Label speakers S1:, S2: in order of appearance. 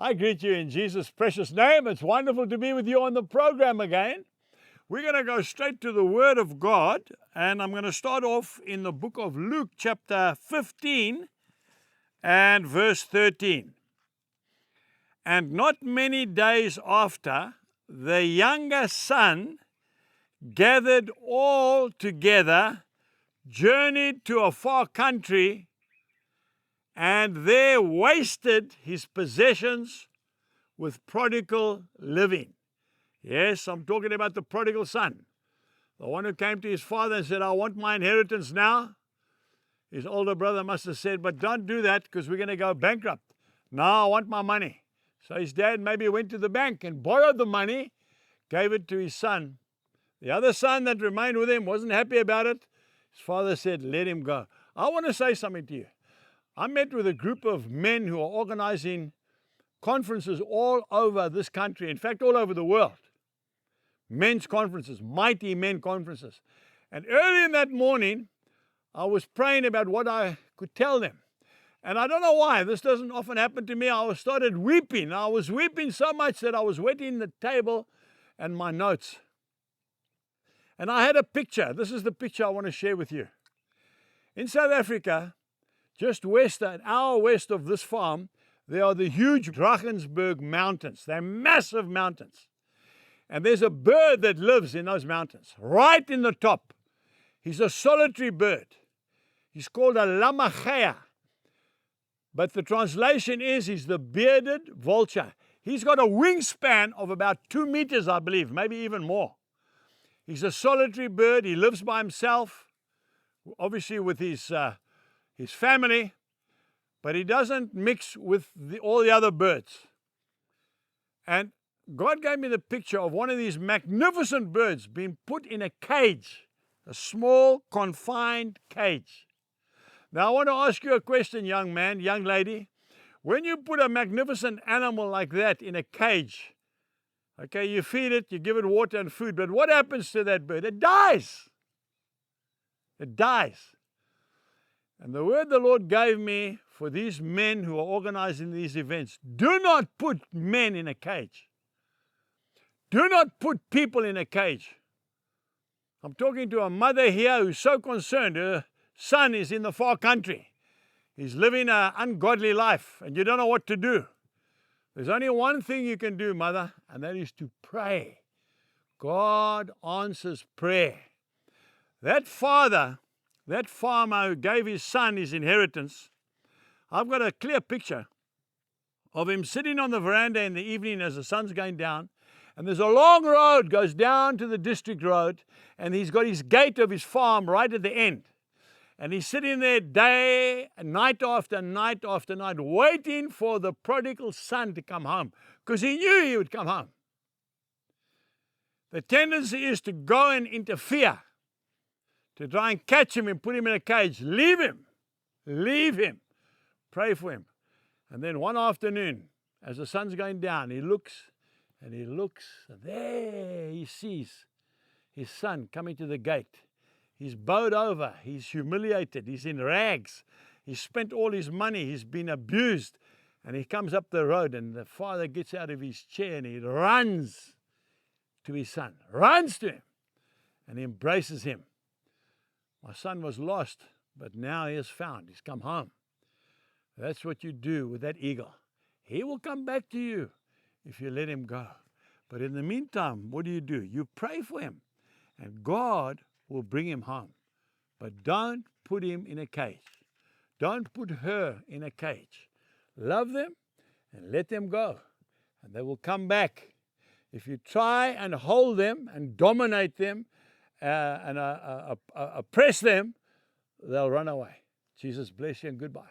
S1: I greet you in Jesus' precious name. It's wonderful to be with you on the program again. We're going to go straight to the Word of God, and I'm going to start off in the book of Luke, chapter 15 and verse 13. And not many days after, the younger son gathered all together, journeyed to a far country, and there wasted his possessions with prodigal living. Yes, I'm talking about the prodigal son, the one who came to his father and said, I want my inheritance now. His older brother must have said, but don't do that because we're going to go bankrupt. No, I want my money. So his dad maybe went to the bank and borrowed the money, gave it to his son. The other son that remained with him wasn't happy about it. His father said, let him go. I want to say something to you. I met with a group of men who are organizing conferences all over this country, in fact, all over the world. Men's conferences, mighty men conferences. And early in that morning, I was praying about what I could tell them. And I don't know why, this doesn't often happen to me. I started weeping. I was weeping so much that I was wetting the table and my notes. And I had a picture. This is the picture I want to share with you. In South Africa, just west, an hour west of this farm, there are the huge Drakensberg Mountains. They're massive mountains. And there's a bird that lives in those mountains, right in the top. He's a solitary bird. He's called a lammergeier. But the translation is he's the bearded vulture. He's got a wingspan of about 2 meters, I believe, maybe even more. He's a solitary bird. He lives by himself, obviously with his family, but he doesn't mix with all the other birds. And God gave me the picture of one of these magnificent birds being put in a cage, a small, confined cage. Now, I want to ask you a question, young man, young lady. When you put a magnificent animal like that in a cage, okay, you feed it, you give it water and food, but what happens to that bird? It dies. It dies. And the word the Lord gave me for these men who are organizing these events, do not put men in a cage. Do not put people in a cage. I'm talking to a mother here who's so concerned. Her son is in the far country. He's living an ungodly life, and you don't know what to do. There's only one thing you can do, mother, and that is to pray. God answers prayer. That father, that farmer who gave his son his inheritance, I've got a clear picture of him sitting on the veranda in the evening as the sun's going down, and there's a long road goes down to the district road, and he's got his gate of his farm right at the end. And he's sitting there day and night after night after night, waiting for the prodigal son to come home, because he knew he would come home. The tendency is to go and interfere, to try and catch him and put him in a cage. Leave him. Leave him. Pray for him. And then one afternoon, as the sun's going down, he looks, and there he sees his son coming to the gate. He's bowed over, he's humiliated, he's in rags, he's spent all his money, he's been abused. And he comes up the road, and the father gets out of his chair and he runs to his son, runs to him, and he embraces him. My son was lost, but now he is found. He's come home. That's what you do with that eagle. He will come back to you if you let him go. But in the meantime, what do? You pray for him, and God will bring him home. But don't put him in a cage. Don't put her in a cage. Love them and let them go, and they will come back. If you try and hold them and dominate them and oppress them, they'll run away. Jesus bless you and goodbye.